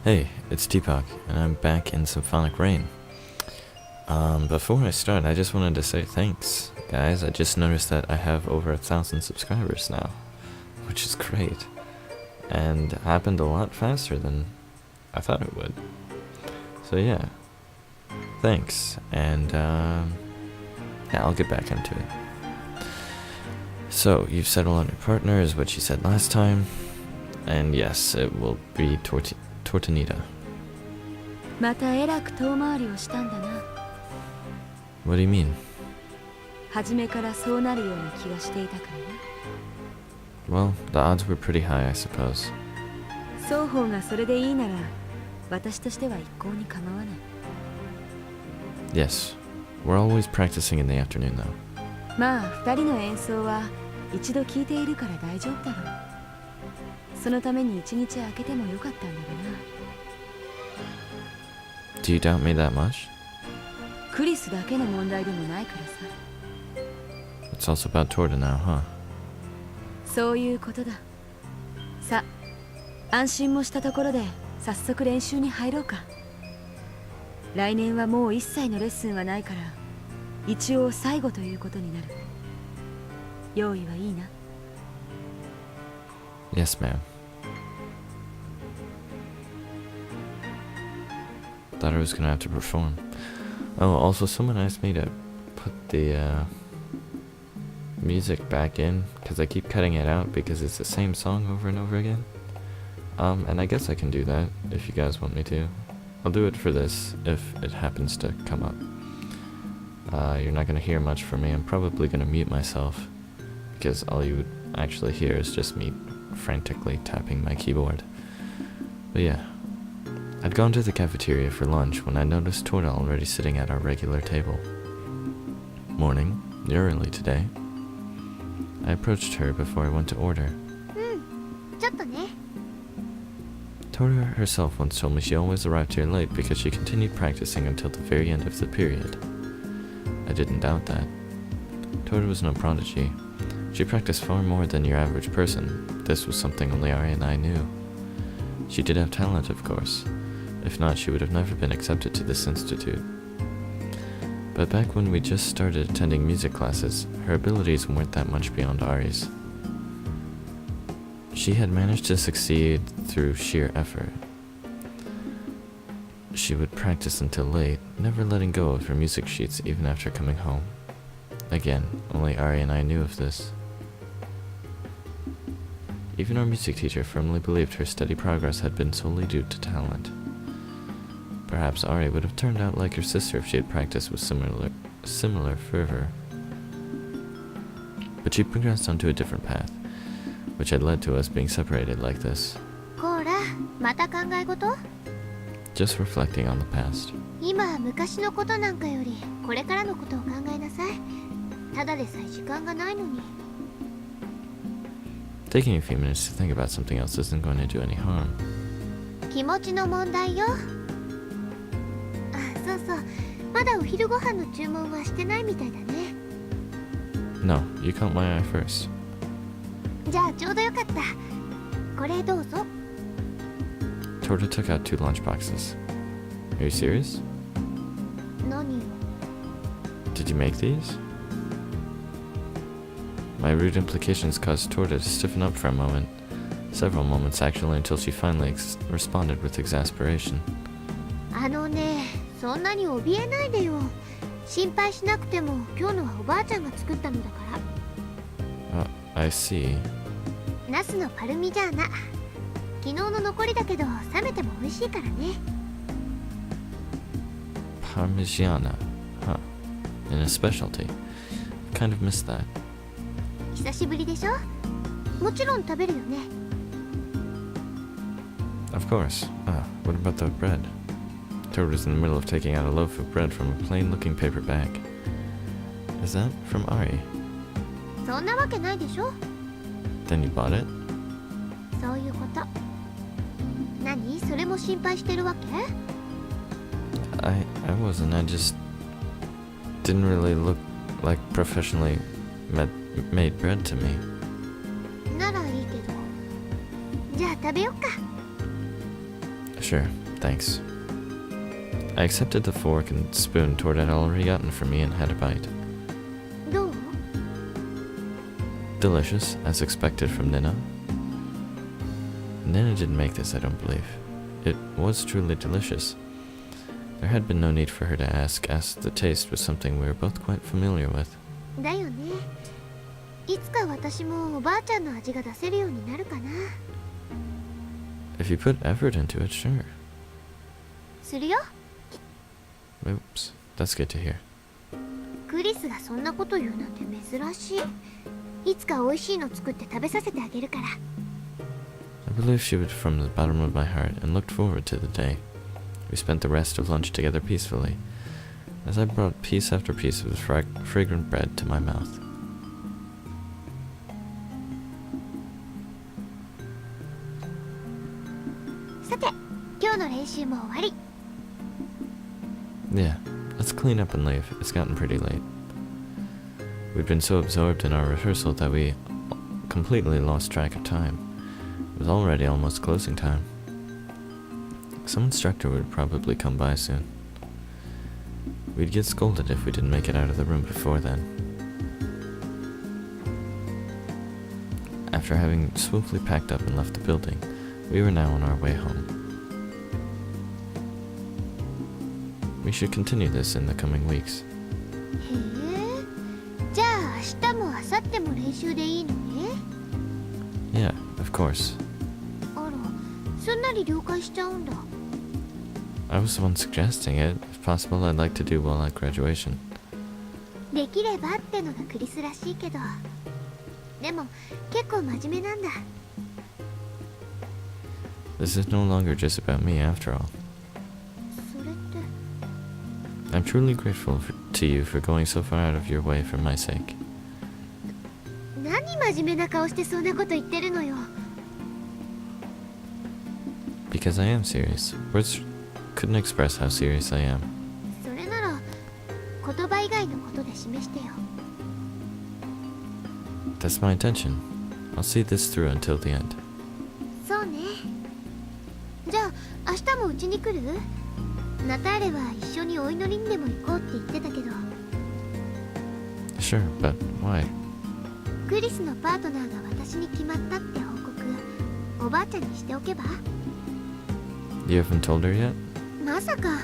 Hey, it's Tpok, and I'm back in Symphonic Rain. Before I start, I just wanted to say thanks, guys. I just noticed that I have over 1,000 subscribers now, which is great, and happened a lot faster than I thought it would. So yeah, thanks, and yeah, I'll get back into it. So, you've settled on your partner, is what you said last time, and yes, it will be Tortanita. またえらく遠回りをしたんだな。 What do you mean? 初めからそうなるような気がしていたからね。 Well, the odds were pretty high, I suppose. 双方がそれでいいなら、私としては一向に構わない。 Yes, we're always practicing in the afternoon though. まあ、二人の演奏は一度聞いているから大丈夫だろう。そのために一日空けてもよかったんだがな。 Do you doubt me that much? クリスだけの問題でもないからさ。 It's also about Torta now, huh? そういうことだ。さ、安心もしたところで早速練習に入ろうか。来年はもう一切のレッスンはないから、一応最後ということになる。用意はいいな。 Yes, ma'am. Thought I was gonna have to perform. Oh, also someone asked me to put the music back in, because I keep cutting it out because it's the same song over and over again. And I guess I can do that if you guys want me to. I'll do it for this if it happens to come up. You're not gonna hear much from me. I'm probably gonna mute myself, because all you would actually hear is just me frantically tapping my keyboard. But yeah, I'd gone to the cafeteria for lunch when I noticed Torta already sitting at our regular table. Morning, you're early today. I approached her before I went to order. ちょっとね。 Torta herself once told me she always arrived here late because she continued practicing until the very end of the period. I didn't doubt that. Torta was no prodigy. She practiced far more than your average person. This was something only Ari and I knew. She did have talent, of course. If not, she would have never been accepted to this institute. But back when we just started attending music classes, her abilities weren't that much beyond Ari's. She had managed to succeed through sheer effort. She would practice until late, never letting go of her music sheets even after coming home. Again, only Ari and I knew of this. Even our music teacher firmly believed her steady progress had been solely due to talent. Perhaps Ari would have turned out like her sister if she had practiced with similar fervor. But she progressed onto a different path, which had led to us being separated like this. こら、また考え事？ Just reflecting on the past. 今は昔のことなんかより、これからのことを考えなさい。ただでさえ時間がないのに。 Taking a few minutes to think about something else isn't going to do any harm. 気持ちの問題よ。あ、そうそう。まだお昼ご飯の注文はしてないみたいだね。 No, you caught my eye first. じゃあちょうどよかった。これどうぞ。 Torta took out 2 lunchboxes. Are you serious? 何を？ Did you make these? My rude implications caused Torta to stiffen up for a moment. Several moments actually, until she finally responded with exasperation. あのね、そんなに怯えないでよ。心配しなくても今日のはおばあちゃんが作ったのだから。I see. ナスのパルミジャーナ。昨日の残りだけど冷めても美味しいからね。 Parmigiana. Huh. And a specialty. Kind of missed that. 久しぶりでしょ？もちろん食べるよね。 Of course. What about the bread? Torta was in the middle of taking out a loaf of bread from a plain-looking paper bag. Is that from Ari? そんなわけないでしょ？ Then you bought it? そういうこと。何？それも心配してるわけ？ I wasn't. I just didn't really look like professionally made bread to me. ならいいけど。じゃあ食べよっか。Sure, thanks. I accepted the fork and spoon Torta had already gotten for me and had a bite. どう？ Delicious, as expected from Nina. Nina didn't make this, I don't believe. It was truly delicious. There had been no need for her to ask, as the taste was something we were both quite familiar with. だよね。いつか私もおばあちゃんの味が出せるようになるかな。If you put effort into it, sure. するよ。 Oops, that's good to hear. クリスがそんなこと言うなんて珍しい。いつか美味しいの作って食べさせてあげるから。I believe she would from the bottom of my heart and looked forward to the day. We spent the rest of lunch together peacefully, as I brought piece after piece of the fragrant bread to my mouth. Yeah, let's clean up and leave. It's gotten pretty late. We'd been so absorbed in our rehearsal that we completely lost track of time. It was already almost closing time. Some instructor would probably come by soon. We'd get scolded if we didn't make it out of the room before then. After having swiftly packed up and left the building, we were now on our way home. We should continue this in the coming weeks. へえ。じゃあ明日も明後日も練習でいいのね。 Yeah, of course. あら、すんなり了解しちゃうんだ。I was the one suggesting it. If possible, I'd like to do well at graduation. できればってのがクリスらしいけど。でも結構真面目なんだ。 This is no longer just about me after all. それって。 I'm truly grateful to you for going so far out of your way for my sake. 何真面目な顔してそんなこと言ってるのよ。 Because I am serious. Words couldn't express how serious I am. それなら言葉以外のことで示してよ。 That's my intention. I'll see this through until the end. そうね。じゃあ明日もうちに来る？ナターレは一緒にお祈りにでも行こうって言ってたけど。 Sure, but why? クリスのパートナーが私に決まったって報告、おばあちゃんにしておけば？ You haven't told her yet? まさか。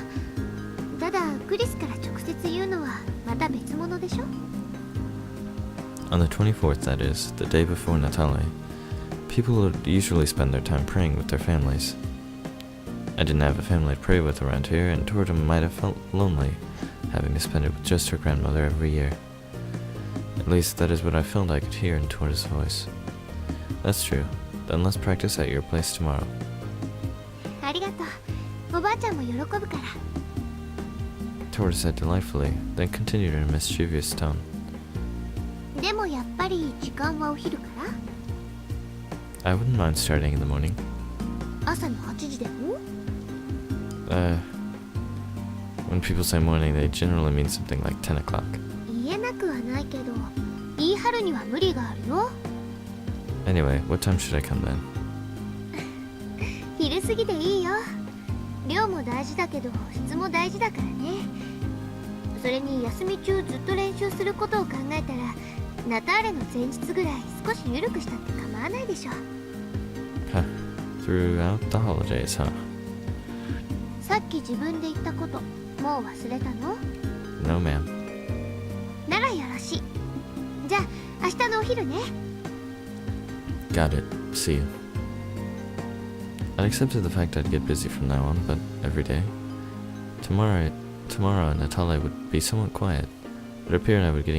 ただクリスから直接言うのはまた別物でしょ？ On the 24th, that is, the day before Natale, people would usually spend their time praying with their families. I didn't have a family to pray with around here, and Torta might have felt lonely, having to spend it with just her grandmother every year. At least that is what I felt I could hear in Torta's voice. That's true. Then let's practice at your place tomorrow. ありがとう。おばあちゃんも喜ぶから。 Torta said delightfully, then continued in a mischievous tone. でもやっぱり時間はお昼から？ I wouldn't mind starting in the morning. 朝の8時でも？ When people say morning, they generally mean something like 10 o'clock. 言えなくはないけど、言い張るには無理があるよ。 Anyway, what time should I come then? 昼過ぎでいいよ。量も大事だけど質も大事だからね。それに休み中ずっと練習することを考えたら、ナターレの前日ぐらい少し緩くしたって構わないでしょ。 Huh. Throughout the holidays, huh? さっき自分で言ったこともう忘れたの？ No, ma'am. ならよろしい。じゃあ明日のお昼ね。 Got it. See you. I accepted the fact I'd get busy from now on, but every day. Tomorrow Natale would be somewhat quiet. It appeared I wouldn't be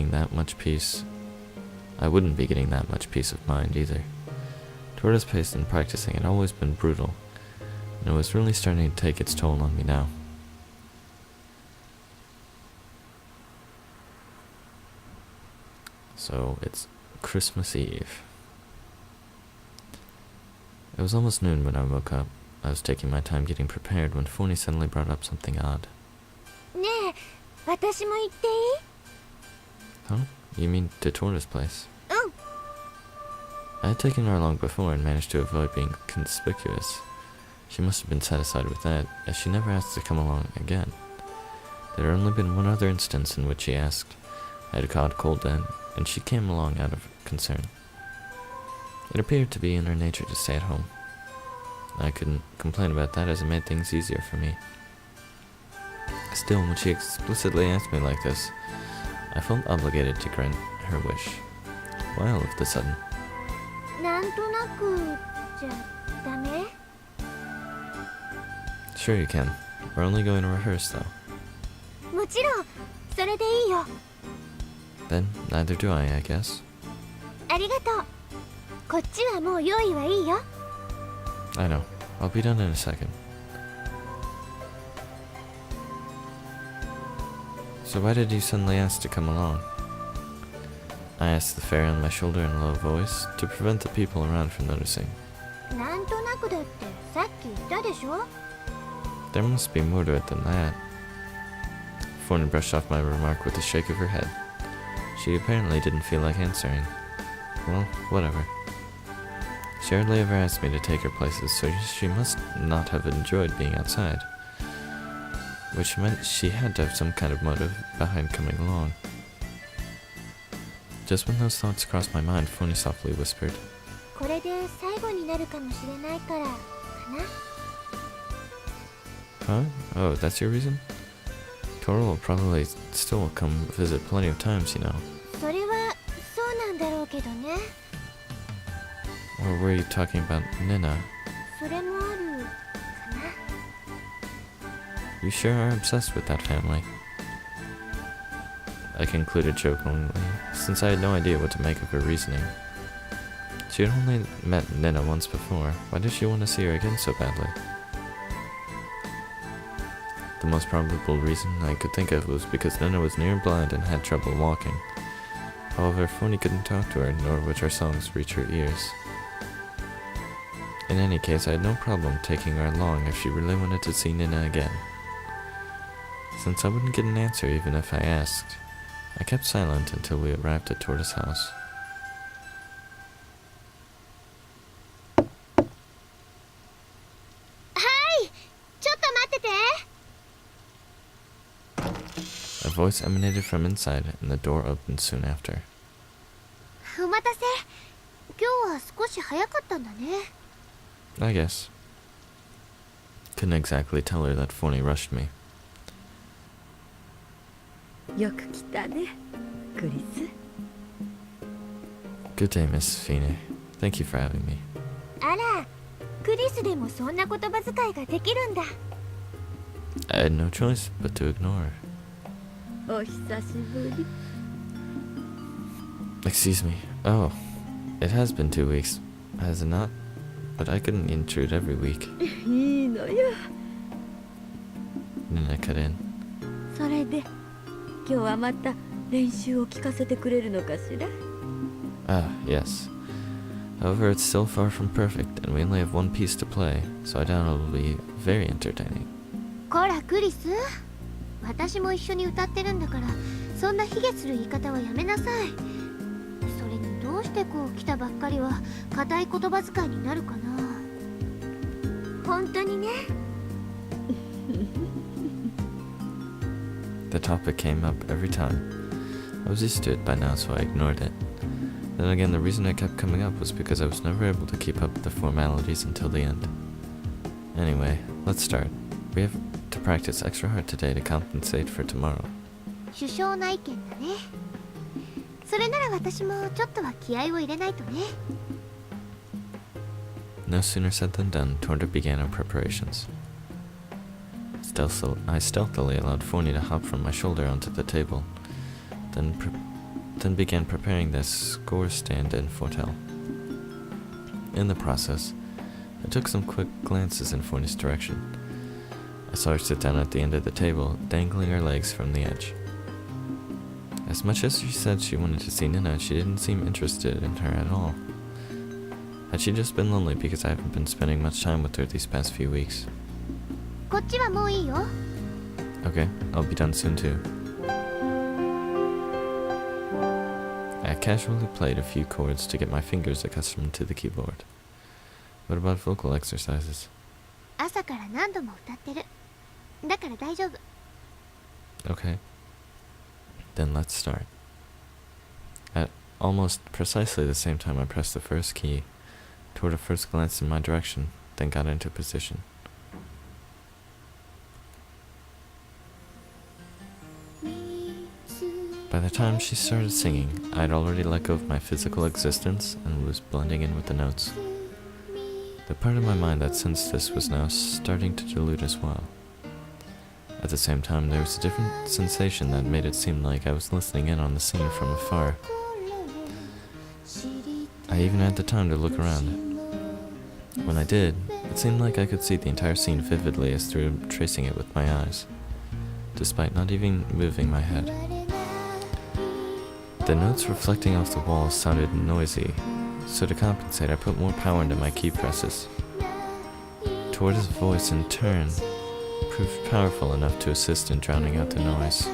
getting that much peace of mind either. Torta's pace in practicing had always been brutal, and it was really starting to take its toll on me now. So it's Christmas Eve. It was almost noon when I woke up. I was taking my time getting prepared when Forney suddenly brought up something odd. ねえ、私も行っていい？ Huh? You mean to Torta's place? うん。 I had taken her along before and managed to avoid being conspicuous. She must have been satisfied with that, as she never asked to come along again. There had only been one other instance in which she asked. I had caught cold then, and she came along out of concern. It appeared to be in her nature to stay at home. I couldn't complain about that, as it made things easier for me. Still, when she explicitly asked me like this, I felt obligated to grant her wish. Why all of a sudden? なんとなくじゃダメ? Sure you can. We're only going to rehearse, though. もちろんそれでいいよ. Then, neither do I guess. ありがとう. こっちはもう用意はいいよ. I know. I'll be done in a second. So why did you suddenly ask to come along? I asked the fairy on my shoulder in a low voice, to prevent the people around from noticing. なんとなくだってさっき言ったでしょ? There must be more to it than that. Forney brushed off my remark with a shake of her head. She apparently didn't feel like answering. Well, whatever. She hardly ever asked me to take her places, so she must not have enjoyed being outside. Which meant she had to have some kind of motive behind coming along. Just when those thoughts crossed my mind, Forney softly whispered, これで最後になるかもしれないからかな? Huh? Oh, that's your reason? Torta will probably still come visit plenty of times, you know. それはそうなんだろうけどね. Or were you talking about Nina? それもあるかな? You sure are obsessed with that family. I concluded jokingly, since I had no idea what to make of her reasoning. She had only met Nina once before. Why did she want to see her again so badly? The most probable reason I could think of was because Nina was near blind and had trouble walking. However, Forney couldn't talk to her, nor would her songs reach her ears. In any case, I had no problem taking her along if she really wanted to see Nina again. Since I wouldn't get an answer even if I asked, I kept silent until we arrived at Torta's house. Hi! ちょっと待ってて! A voice emanated from inside, and the door opened soon after. お待たせ. 今日は少し早かったんだね. I guess. Couldn't exactly tell her that Forney rushed me. よく来たね、クリス。 Good day, Miss Feeney. Thank you for having me. あら、クリスでもそんな言葉遣いができるんだ. I had no choice but to ignore her. お久しぶり。 Excuse me. Oh, it has been 2 weeks, has it not? But I couldn't intrude every week. いいのよ。 Nina cut in. それで、今日はまた練習を聞かせてくれるのかしら? Ah, yes. However, it's still far from perfect, and we only have one piece to play, so I doubt it will be very entertaining. こらクリス、私も一緒に歌ってるんだから、そんな卑下する言い方はやめなさい。それにどうしてこう来たばっかりは固い言葉遣いになるかな。本当にね。The topic came up every time. I was used to it by now, so I ignored it. Then again, the reason it kept coming up was because I was never able to keep up the formalities until the end. Anyway, let's start. We have to practice extra hard today to compensate for tomorrow. 首相の意見だね。それなら私もちょっとは気合を入れないとね。No sooner said than done, Torta began our preparations. I stealthily allowed Forney to hop from my shoulder onto the table, then began preparing the score stand in Fortelle. In the process, I took some quick glances in Forney's direction. I saw her sit down at the end of the table, dangling her legs from the edge. As much as she said she wanted to see Nina, she didn't seem interested in her at all. Had she just been lonely because I haven't been spending much time with her these past few weeks? こっちはもういいよ。Okay, I'll be done soon too. I casually played a few chords to get my fingers accustomed to the keyboard. What about vocal exercises? 朝から何度も歌ってる。だから大丈夫。 Okay. Then let's start. At almost precisely the same time I pressed the first key, Torta first glanced in my direction, then got into position. By the time she started singing, I had already let go of my physical existence and was blending in with the notes. The part of my mind that sensed this was now starting to dilute as well. At the same time, there was a different sensation that made it seem like I was listening in on the scene from afar. I even had the time to look around. When I did, it seemed like I could see the entire scene vividly as through tracing it with my eyes, despite not even moving my head. The notes reflecting off the walls sounded noisy, so to compensate I put more power into my key presses. Torta's voice in turn proved powerful enough to assist in drowning out the noise.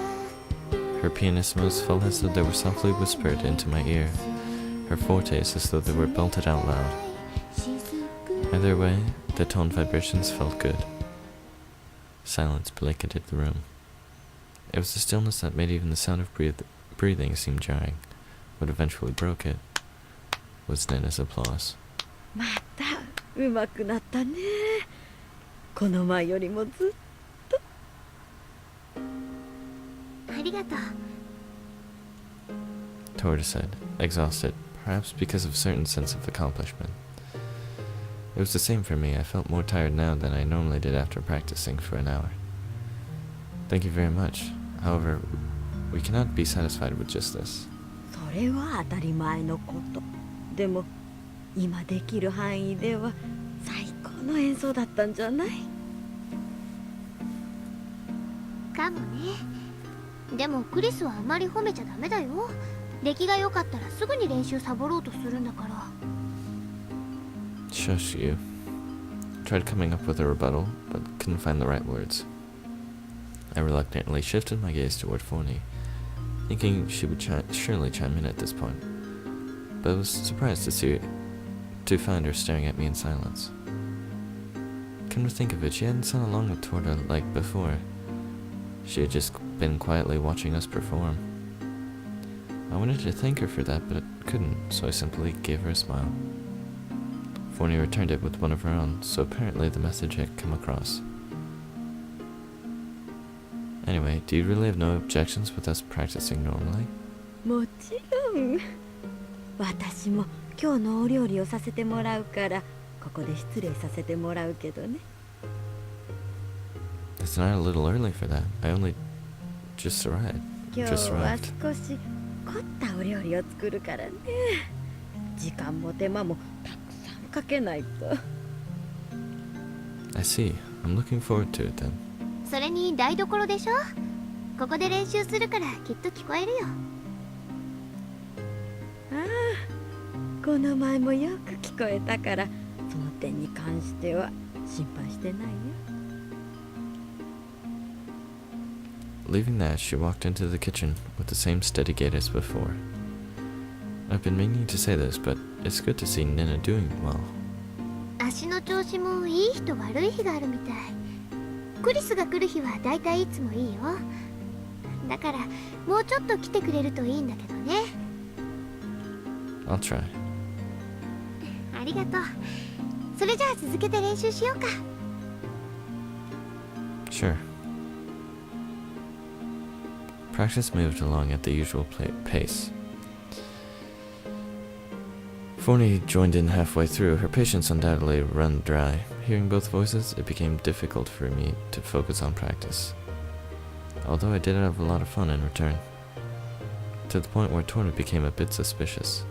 Her pianissimos felt as though they were softly whispered into my ear, her fortes as though they were belted out loud. Either way, the tone vibrations felt good. Silence blanketed the room. It was the stillness that made even the sound of breathing seem jarring. What eventually broke it was Nina's applause. また上手くなったね。この前よりもずっと。ありがとう。 Torta said, exhausted, perhaps because of a certain sense of accomplishment. It was the same for me. I felt more tired now than I normally did after practicing for an hour. Thank you very much. However, we cannot be satisfied with just this. それは当たり前のこと。でも今できる範囲では最高の演奏だったんじゃない？かもね。でもクリスはあまり褒めちゃダメだよ。出来が良かったらすぐに練習サボろうとするんだから。 Shush you. Tried coming up with a rebuttal, but couldn't find the right words. I reluctantly shifted my gaze toward Forney, thinking she would surely chime in at this point, but was surprised to find her staring at me in silence. Come to think of it, she hadn't sung along with Torta like before. She had just been quietly watching us perform. I wanted to thank her for that, but couldn't, so I simply gave her a smile. Forney returned it with one of her own, so apparently the message had come across. Anyway, do you really have no objections with us practicing normally? もちろん。私も今日のお料理をさせてもらうから、ここで失礼させてもらうけどね。It's not a little early for that. I only just arrived. 今日は少し凝ったお料理を作るからね。時間も手間もたくさんかけないと。I see. I'm looking forward to it then. それに台所でしょ。ここで練習するからきっと聞こえるよ。ああ、この前もよく聞こえたから、その点に関しては心配してないよ。Leaving that, she walked into the kitchen with the same steady gait as before. I've been meaning to say this, but it's good to see Nina doing well. 足の調子もいい日と悪い日があるみたい。クリスが来る日はだいたいいつもいいよ。だからもうちょっと来てくれるといいんだけどね。I'll try. ありがとう。それじゃあ続けて練習しようか。Sure. Practice moved along at the usual pace. Forney joined in halfway through, her patience undoubtedly run dry. Hearing both voices, it became difficult for me to focus on practice. Although I did have a lot of fun in return. To the point where Torta became a bit suspicious.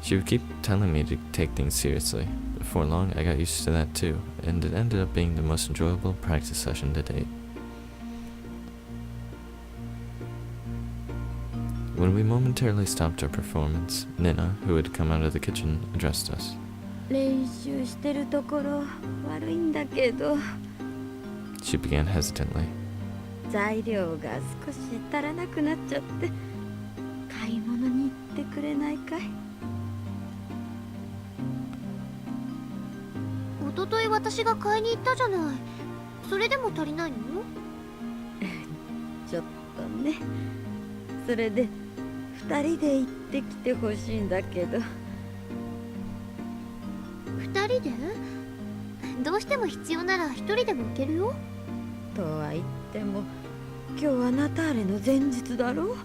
She would keep telling me to take things seriously. Before long, I got used to that too, and it ended up being the most enjoyable practice session to date. When we momentarily stopped our performance, Nina, who had come out of the kitchen, addressed us. 練習してるところ悪いんだけど。She began hesitantly. 材料が少し足らなくなっちゃって、買い物に行ってくれないかい？一昨日私が買いに行ったじゃない。それでも足りないの？ちょっとね。それで2人で行ってきてほしいんだけど。2人で？どうしても必要なら1人でも行けるよ。とは言っても今日はナターレの前日だろ。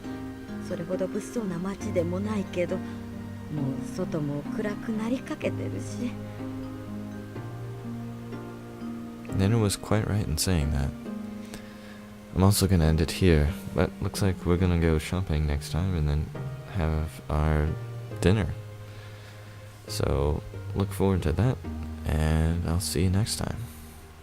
それほど物騒な街でもないけど、もう外も暗くなりかけてるし。Nana was quite right in saying that. I'm also gonna end it here, but looks like we're gonna go shopping next time and then have our dinner. So look forward to that, and I'll see you next time.